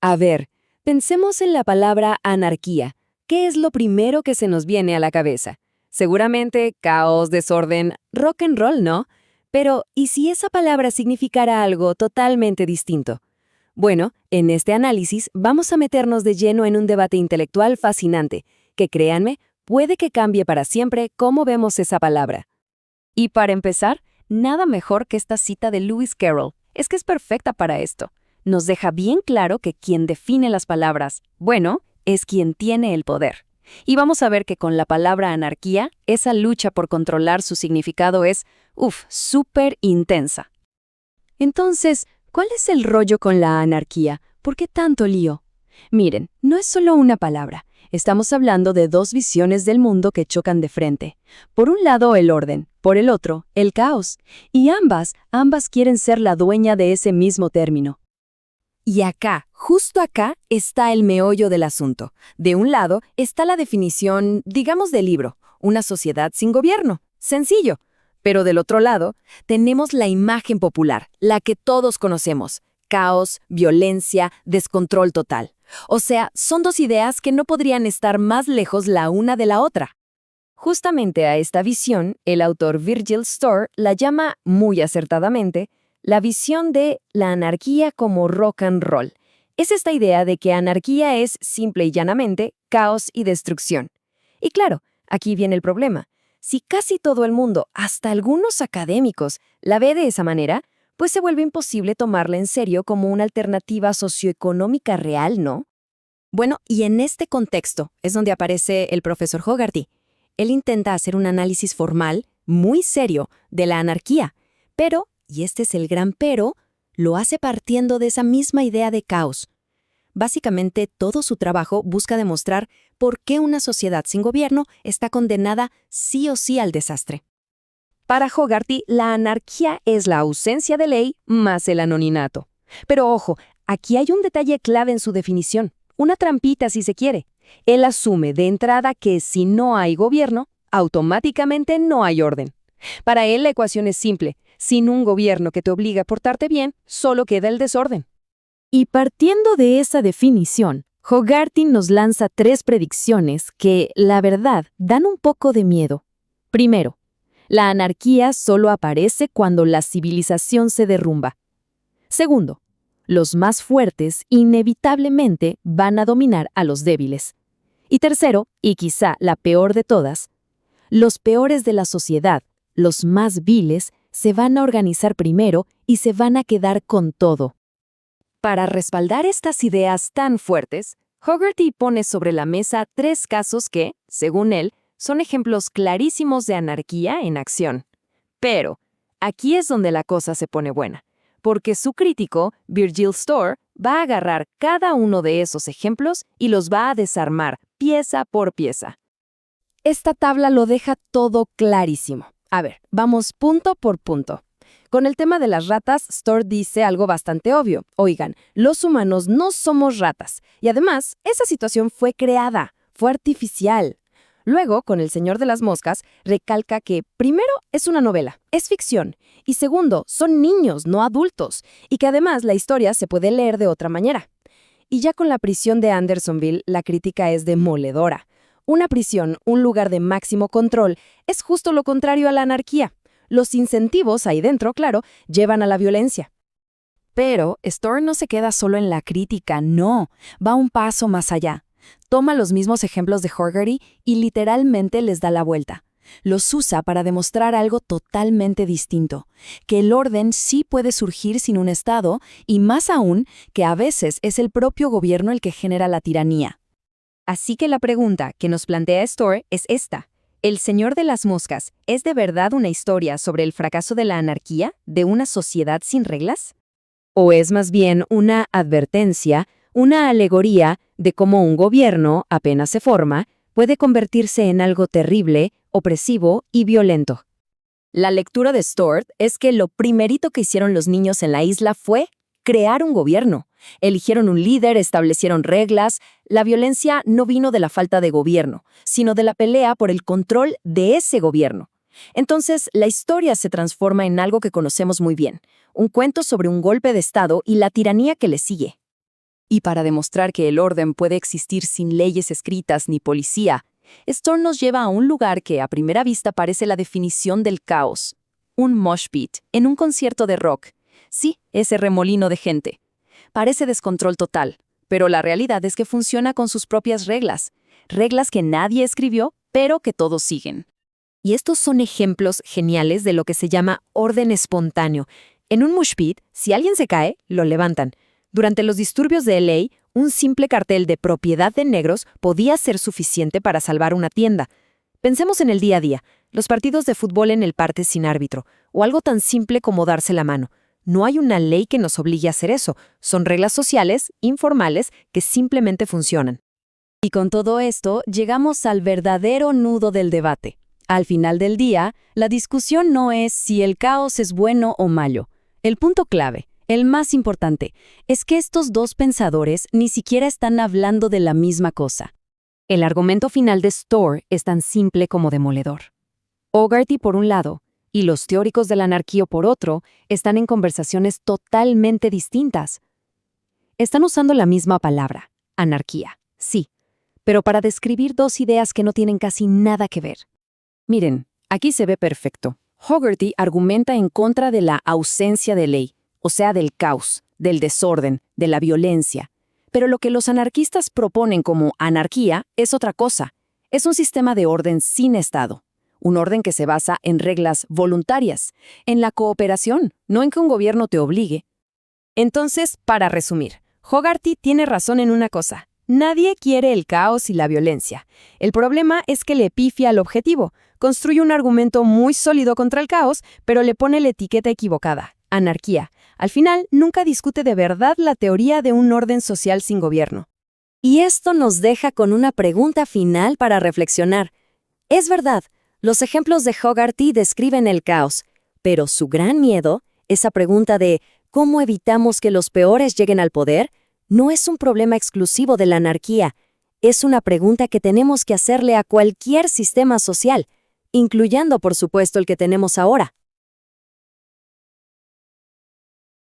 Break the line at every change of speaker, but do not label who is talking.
A ver, pensemos en la palabra anarquía. ¿Qué es lo primero que se nos viene a la cabeza? Seguramente caos, desorden, rock and roll, ¿no? Pero, ¿y si esa palabra significara algo totalmente distinto? Bueno, en este análisis vamos a meternos de lleno en un debate intelectual fascinante, que créanme, puede que cambie para siempre cómo vemos esa palabra. Y para empezar, nada mejor que esta cita de Lewis Carroll. Es que es perfecta para esto. Nos deja bien claro que quien define las palabras, bueno, es quien tiene el poder. Y vamos a ver que con la palabra anarquía, esa lucha por controlar su significado es, súper intensa. Entonces, ¿cuál es el rollo con la anarquía? ¿Por qué tanto lío? Miren, no es solo una palabra. Estamos hablando de dos visiones del mundo que chocan de frente. Por un lado, el orden, por el otro, el caos. Y ambas quieren ser la dueña de ese mismo término. Y acá, justo acá, está el meollo del asunto. De un lado está la definición, digamos, del libro, una sociedad sin gobierno. Sencillo. Pero del otro lado, tenemos la imagen popular, la que todos conocemos. Caos, violencia, descontrol total. O sea, son dos ideas que no podrían estar más lejos la una de la otra. Justamente a esta visión, el autor Virgil Storr la llama, muy acertadamente, la visión de la anarquía como rock and roll. Es esta idea de que anarquía es, simple y llanamente, caos y destrucción. Y claro, aquí viene el problema. Si casi todo el mundo, hasta algunos académicos, la ve de esa manera, pues se vuelve imposible tomarla en serio como una alternativa socioeconómica real, ¿no? Bueno, y en este contexto es donde aparece el profesor Hogarty. Él intenta hacer un análisis formal, muy serio, de la anarquía, pero, y este es el gran pero, lo hace partiendo de esa misma idea de caos. Básicamente, todo su trabajo busca demostrar por qué una sociedad sin gobierno está condenada sí o sí al desastre. Para Hogarty, la anarquía es la ausencia de ley más el anonimato. Pero ojo, aquí hay un detalle clave en su definición, una trampita si se quiere. Él asume de entrada que si no hay gobierno, automáticamente no hay orden. Para él la ecuación es simple, sin un gobierno que te obligue a portarte bien, solo queda el desorden. Y partiendo de esa definición, Hogarty nos lanza 3 predicciones que, la verdad, dan un poco de miedo. Primero, la anarquía solo aparece cuando la civilización se derrumba. Segundo, los más fuertes inevitablemente van a dominar a los débiles. Y tercero, y quizá la peor de todas, los peores de la sociedad, los más viles, se van a organizar primero y se van a quedar con todo. Para respaldar estas ideas tan fuertes, Hogarty pone sobre la mesa 3 casos que, según él, son ejemplos clarísimos de anarquía en acción. Pero, aquí es donde la cosa se pone buena, porque su crítico, Virgil Storr, va a agarrar cada uno de esos ejemplos y los va a desarmar pieza por pieza. Esta tabla lo deja todo clarísimo. A ver, vamos punto por punto. Con el tema de las ratas, Storr dice algo bastante obvio. Oigan, los humanos no somos ratas. Y además, esa situación fue creada, fue artificial. Luego, con El Señor de las Moscas, recalca que, primero, es una novela, es ficción. Y segundo, son niños, no adultos. Y que además la historia se puede leer de otra manera. Y ya con La prisión de Andersonville, la crítica es demoledora. Una prisión, un lugar de máximo control, es justo lo contrario a la anarquía. Los incentivos ahí dentro, claro, llevan a la violencia. Pero Storr no se queda solo en la crítica, no, va un paso más allá. Toma los mismos ejemplos de Hogarty y literalmente les da la vuelta. Los usa para demostrar algo totalmente distinto, que el orden sí puede surgir sin un Estado y más aún que a veces es el propio gobierno el que genera la tiranía. Así que la pregunta que nos plantea Storr es esta. ¿El Señor de las Moscas es de verdad una historia sobre el fracaso de la anarquía, de una sociedad sin reglas? ¿O es más bien una advertencia, una alegoría de cómo un gobierno, apenas se forma, puede convertirse en algo terrible, opresivo y violento? La lectura de Storr es que lo primerito que hicieron los niños en la isla fue crear un gobierno. Eligieron un líder, establecieron reglas. La violencia no vino de la falta de gobierno, sino de la pelea por el control de ese gobierno. Entonces, la historia se transforma en algo que conocemos muy bien, un cuento sobre un golpe de Estado y la tiranía que le sigue.
Y para demostrar que el orden puede existir sin leyes escritas ni policía, Storm nos lleva a un lugar que a primera vista parece la definición del caos. Un mosh pit, en un concierto de rock. Sí, ese remolino de gente. Parece descontrol total, pero la realidad es que funciona con sus propias reglas. Reglas que nadie escribió, pero que todos siguen.
Y estos son ejemplos geniales de lo que se llama orden espontáneo. En un mosh pit, si alguien se cae, lo levantan. Durante los disturbios de LA, un simple cartel de propiedad de negros podía ser suficiente para salvar una tienda. Pensemos en el día a día, los partidos de fútbol en el parque sin árbitro, o algo tan simple como darse la mano. No hay una ley que nos obligue a hacer eso, son reglas sociales, informales, que simplemente funcionan.
Y con todo esto, llegamos al verdadero nudo del debate. Al final del día, la discusión no es si el caos es bueno o malo. El punto clave, el más importante, es que estos dos pensadores ni siquiera están hablando de la misma cosa. El argumento final de Storr es tan simple como demoledor. Hogarty, por un lado, y los teóricos de la anarquía, por otro, están en conversaciones totalmente distintas. Están usando la misma palabra, anarquía, sí, pero para describir dos ideas que no tienen casi nada que ver. Miren, aquí se ve perfecto. Hogarty argumenta en contra de la ausencia de ley, o sea, del caos, del desorden, de la violencia. Pero lo que los anarquistas proponen como anarquía es otra cosa. Es un sistema de orden sin Estado. Un orden que se basa en reglas voluntarias, en la cooperación, no en que un gobierno te obligue. Entonces, para resumir, Hogarty tiene razón en una cosa. Nadie quiere el caos y la violencia. El problema es que le pifia al objetivo. Construye un argumento muy sólido contra el caos, pero le pone la etiqueta equivocada, anarquía. Al final, nunca discute de verdad la teoría de un orden social sin gobierno. Y esto nos deja con una pregunta final para reflexionar. Es verdad, los ejemplos de Hogarty describen el caos, pero su gran miedo, esa pregunta de ¿cómo evitamos que los peores lleguen al poder?, no es un problema exclusivo de la anarquía. Es una pregunta que tenemos que hacerle a cualquier sistema social, incluyendo, por supuesto, el que tenemos ahora.